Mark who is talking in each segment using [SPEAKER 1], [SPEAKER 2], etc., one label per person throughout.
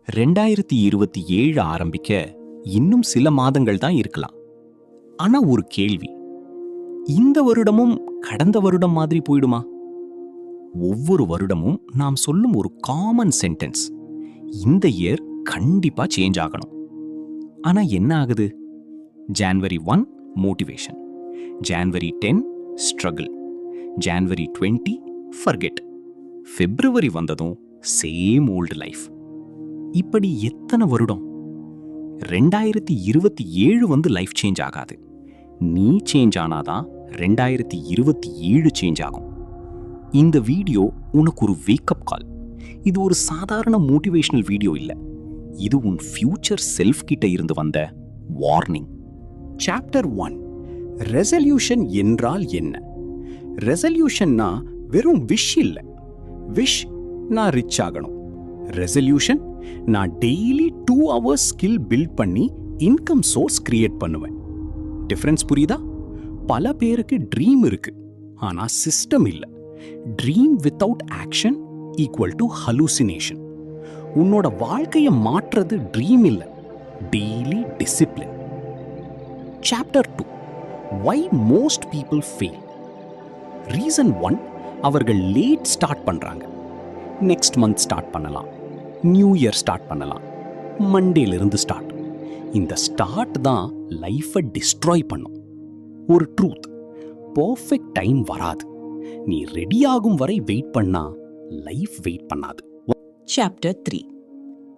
[SPEAKER 1] 2027 ஆரம்பிக்க இன்னும் சில மாதங்கள் தான் இருக்கலாம். ஆனா ஒரு கேள்வி, இந்த வருடமும் கடந்த வருடம் மாதிரி போயிடுமா? ஒவ்வொரு வருடமும் நாம் சொல்லும் ஒரு காமன் சென்டென்ஸ், இந்த இயர் கண்டிப்பா சேஞ்ச் ஆகணும். ஆனா என்ன ஆகுது? January 1 motivation, January 10 struggle, January 20 forget, February வந்ததும் சேம் ஓல்டு லைஃப். இப்படி எத்தனை வருடம்? 2027 வந்து லைஃப் சேஞ்ச் ஆகாது. நீ சேஞ்ச் ஆனாதான் 2027 சேஞ்ச் ஆகும். இந்த வீடியோ உனக்கு ஒரு வேக்கப் கால். இது ஒரு சாதாரண மோட்டிவேஷனல் வீடியோ இல்ல. இது உன் ஃபியூச்சர் செல்ஃப் கிட்ட இருந்து வந்த வார்னிங்.
[SPEAKER 2] சாப்டர் 1, ரெசல்யூஷன் என்றால் என்ன? ரெசல்யூஷன்னா வெறும் விஷ் இல்ல. விஷ் நான் ரிச் ஆகணும். ரெசல்யூஷன் நான் டெய்லி 2 hours ஸ்கில் பில்ட் பண்ணி இன்கம் சோர்ஸ் கிரியேட் பண்ணுவேன். டிஃபரன்ஸ் புரியுதா? பல பேருக்கு ட்ரீம் இருக்கு, ஆனா சிஸ்டம் இல்ல. Dream without action equal to hallucination. உன்னோட வாழ்க்கையை மாற்றுறது ட்ரீம் இல்ல, daily discipline. Chapter 2, why most people fail. Reason 1, அவர்கள் லேட் ஸ்டார்ட் பண்றாங்க. நெக்ஸ்ட் மந்த் ஸ்டார்ட் பண்ணலாம், நியூ இயர் ஸ்டார்ட் பண்ணலாம், மண்டேலிருந்து ஸ்டார்ட். இந்த ஸ்டார்ட் தான் லைஃபை டிஸ்ட்ராய் பண்ணும். ஒரு ட்ரூத், பர்ஃபெக்ட் டைம் வராது. நீ ரெடி ஆகும் வரை வெயிட் பண்ணா லைஃப் வெயிட் பண்ணாது.
[SPEAKER 3] சாப்டர் 3,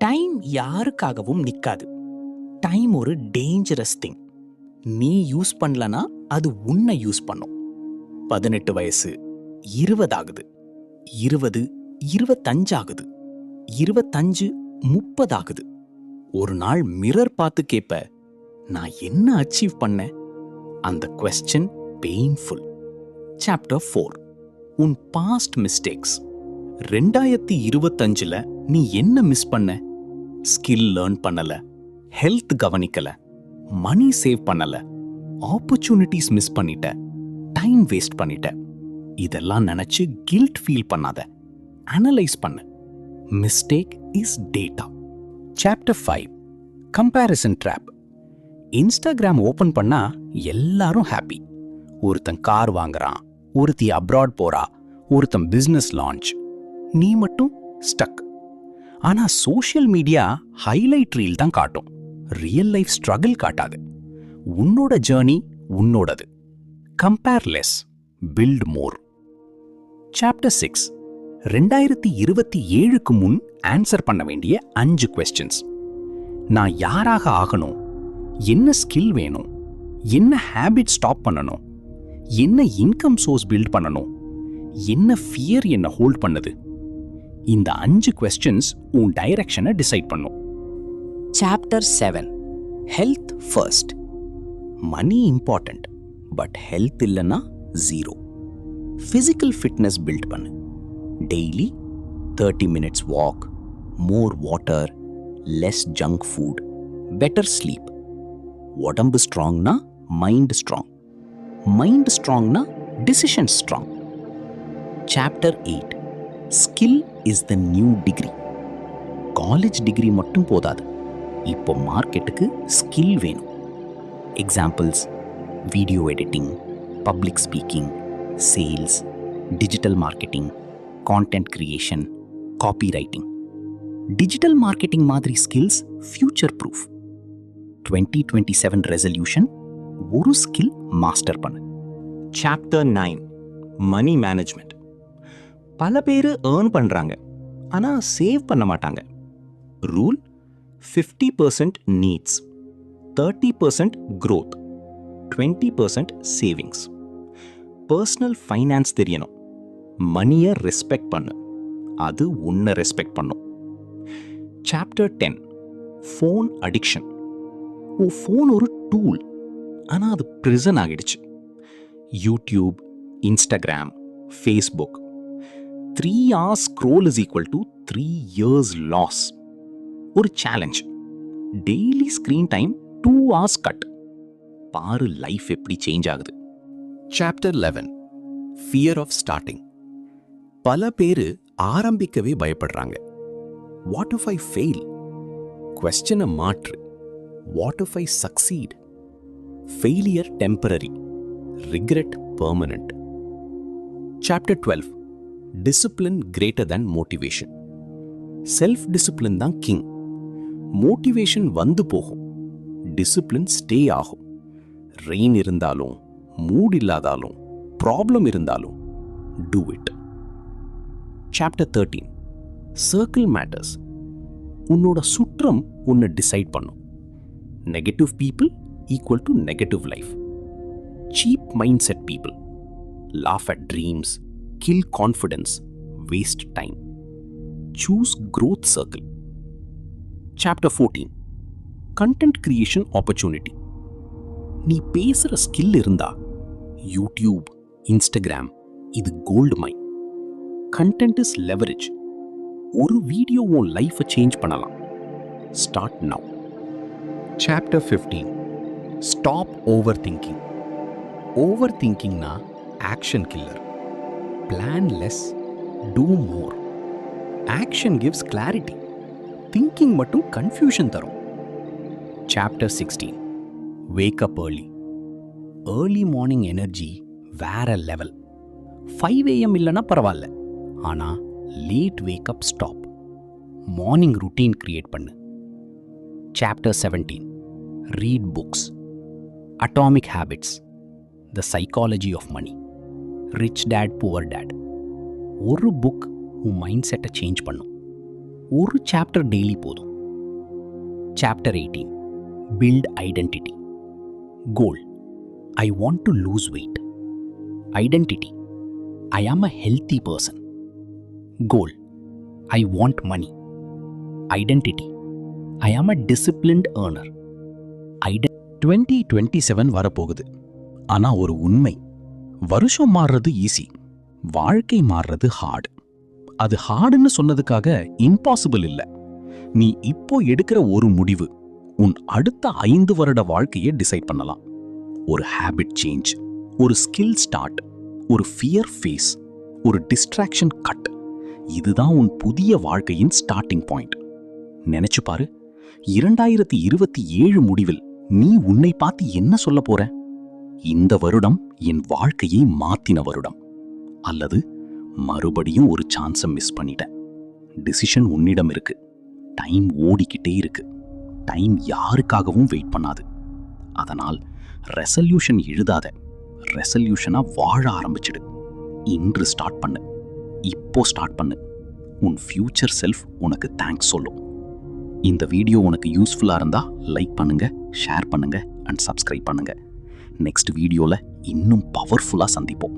[SPEAKER 3] டைம் யாருக்காகவும் நிற்காது. டைம் ஒரு டேஞ்சரஸ் திங். நீ யூஸ் பண்ணலனா அது உன்னை யூஸ் பண்ணும். 18 வயசு 20 ஆகுது, 20 25 ஆகுது, 25 30 ஆகுது. ஒரு நாள் மிரர் பார்த்து கேட்ப, நான் என்ன அச்சீவ் பண்ணேன்? அந்த கொஸ்டின் பெயின்ஃபுல். சாப்டர் 4, உன் பாஸ்ட் மிஸ்டேக்ஸ். 2025ல நீ என்ன மிஸ் பண்ண? ஸ்கில் லேர்ன் பண்ணல, ஹெல்த் கவனிக்கல, மணி சேவ் பண்ணல, ஆப்பர்ச்சுனிட்டிஸ் மிஸ் பண்ணிட்ட, டைம் வேஸ்ட் பண்ணிட்ட. இதெல்லாம் நினைச்சு கில்ட் ஃபீல் பண்ணாத, அனலைஸ் பண்ணு. Mistake is data.
[SPEAKER 2] Chapter 5, comparison drop. Instagram open பண்ணா எல்லாரும் ஹாப்பி. ஒருத்தன் கார் வாங்குறான், ஒருத்தி அப்ராட் போறா, ஒருத்தன் பிசினஸ் லான்ச். நீ மட்டும் ஸ்டக். ஆனா சோஷியல் மீடியா ஹைலைட் ரீல் தான் காட்டும், ரியல் லைஃப் ஸ்ட்ரகிள் காட்டாது. உன்னோட ஜேர்னி உன்னோடது. கம்பேர் லெஸ், பில்ட் மோர். சாப்டர் 6, 2027க்கு முன் ஆன்சர் பண்ண வேண்டிய 5 கொஸ்டின்ஸ். நான் யாராக ஆகணும்? என்ன ஸ்கில் வேணும்? என்ன ஹேபிட் ஸ்டாப் பண்ணணும்? என்ன இன்கம் சோர்ஸ் பில்ட் பண்ணணும்? என்ன ஃபியர் என்ன ஹோல்ட் பண்ணுது? இந்த 5 கொஸ்டின்ஸ் உன் டைரக்ஷனை டிசைட் பண்ணும்.
[SPEAKER 3] Chapter 7, health first.
[SPEAKER 2] Money important, but health இல்லைன்னா ஜீரோ. ஃபிசிக்கல் ஃபிட்னஸ் பில்ட் பண்ணு. Daily 30 minutes walk, more water, less junk food, better sleep. உடம்பு ஸ்ட்ராங்னா மைண்ட் ஸ்ட்ராங், மைண்ட் ஸ்ட்ராங்னா decision strong. Chapter 8, skill is the new degree. College degree மட்டும் போதாது, இப்போ மார்க்கெட்டுக்கு skill வேணும். Examples: video editing, public speaking, sales, digital marketing, content creation, copy writing. Digital marketing மாதிரி skills future proof. 2027 resolution, ஒரு skill master பண்ணு.
[SPEAKER 1] Chapter 9, money management. பல பேர் ஏர்ன் பண்றாங்க, ஆனா சேவ் பண்ண மாட்டாங்க. Rule: 50% needs, 30% growth, 20% savings. Personal finance தெரியணும். மணியை ரெஸ்பெக்ட் பண்ணு, அது உன்னை ரெஸ்பெக்ட் பண்ணும். Chapter 10, phone addiction. உன் ஃபோன் ஒரு டூல், ஆனால் அது பிரிசன் ஆகிடுச்சு. YouTube, Instagram, Facebook. 3 hours scroll is equal to 3 years loss. ஒரு challenge: daily screen time 2 hours cut. பாரு லைஃப் எப்படி சேஞ்ச் ஆகுது.
[SPEAKER 2] Chapter 11, fear of starting. பல பேரு ஆரம்பிக்கவே பயப்படுறாங்க. What if I fail? கொஸ்டினை மாற்று. What if I succeed? Failure temporary, regret permanent. Chapter 12, discipline greater than motivation. Self discipline தான் கிங். மோட்டிவேஷன் வந்து போகும், டிசிப்ளின் ஸ்டே ஆகும். ரெயின் இருந்தாலும், மூட் இல்லாதாலும், ப்ராப்ளம் இருந்தாலும், do it. Chapter 13, circle matters. உன்னோட சுற்றம் உன்னை டிசைட் பண்ணும். Negative people equal to negative life. Cheap mind set people laugh at dreams, kill confidence, waste time. Choose growth circle. Chapter 14, content creation opportunity. நீ பேசுற skill இருந்தா YouTube, Instagram இது gold mine. Content is leverage. ஒரு video உன் லைஃபை change பண்ணலாம். Start now. Chapter 15, stop overthinking. ஓவர்திங்கிங்னா action killer. Plan less, do more. Action gives clarity, thinking மட்டும் கன்ஃபியூஷன் தரும். Chapter 16, wake up early. Early morning energy வேற level. 5 AM இல்லைன்னா பரவாயில்ல, ஆனால் late wake up stop. Morning routine create பண்ணு. Chapter 17, read books. Atomic habits, the psychology of money, rich dad poor dad. ஒரு book உன் mind செட்டை change பண்ணும். ஒரு சாப்டர் டெய்லி போதும். Chapter 18, build identity. Goal, I want to lose weight. Identity, I am a healthy person. Goal, I want money. Identity, I am a disciplined earner.
[SPEAKER 1] 2027 வரப்போகுது. ஆனா ஒரு உண்மை, வருஷம் மாறுறது ஈஸி, வாழ்க்கை மாறுறது ஹார்டு. அது ஹார்டுன்னு சொன்னதுக்காக இம்பாசிபிள் இல்ல. நீ இப்போ எடுக்கிற ஒரு முடிவு உன் அடுத்த 5 வருட வாழ்க்கையை டிசைட் பண்ணலாம். ஒரு ஹேபிட் சேஞ்ச், ஒரு ஸ்கில் ஸ்டார்ட், ஒரு ஃபியர் ஃபேஸ், ஒரு டிஸ்ட்ராக்ஷன் கட். இதுதான் உன் புதிய வாழ்க்கையின் ஸ்டார்டிங் பாயிண்ட். நினைச்சு பாரு, 2027 முடிவில் நீ உன்னை பார்த்து என்ன சொல்ல போற? இந்த வருடம் என் வாழ்க்கையை மாத்தின வருடம். அல்லது மறுபடியும் ஒரு சான்ஸை மிஸ் பண்ணிட்டேன். டிசிஷன் உன்னிடம் இருக்கு. டைம் ஓடிக்கிட்டே இருக்கு. டைம் யாருக்காகவும் வெயிட் பண்ணாது. அதனால் ரெசல்யூஷன் எழுதாத, ரெசல்யூஷனா வாழ ஆரம்பிச்சிடு. இன்று ஸ்டார்ட் பண்ணு, இப்போ ஸ்டார்ட் பண்ணு. உன் ஃபியூச்சர் செல்ஃப் உனக்கு தேங்க்ஸ் சொல்லும். இந்த வீடியோ உனக்கு யூஸ்ஃபுல்லாக இருந்தா லைக் பண்ணுங்க, ஷேர் பண்ணுங்க அண்ட் சப்ஸ்கிரைப் பண்ணுங்க. நெக்ஸ்ட் வீடியோல இன்னும் பவர்ஃபுல்லாக சந்திப்போம்.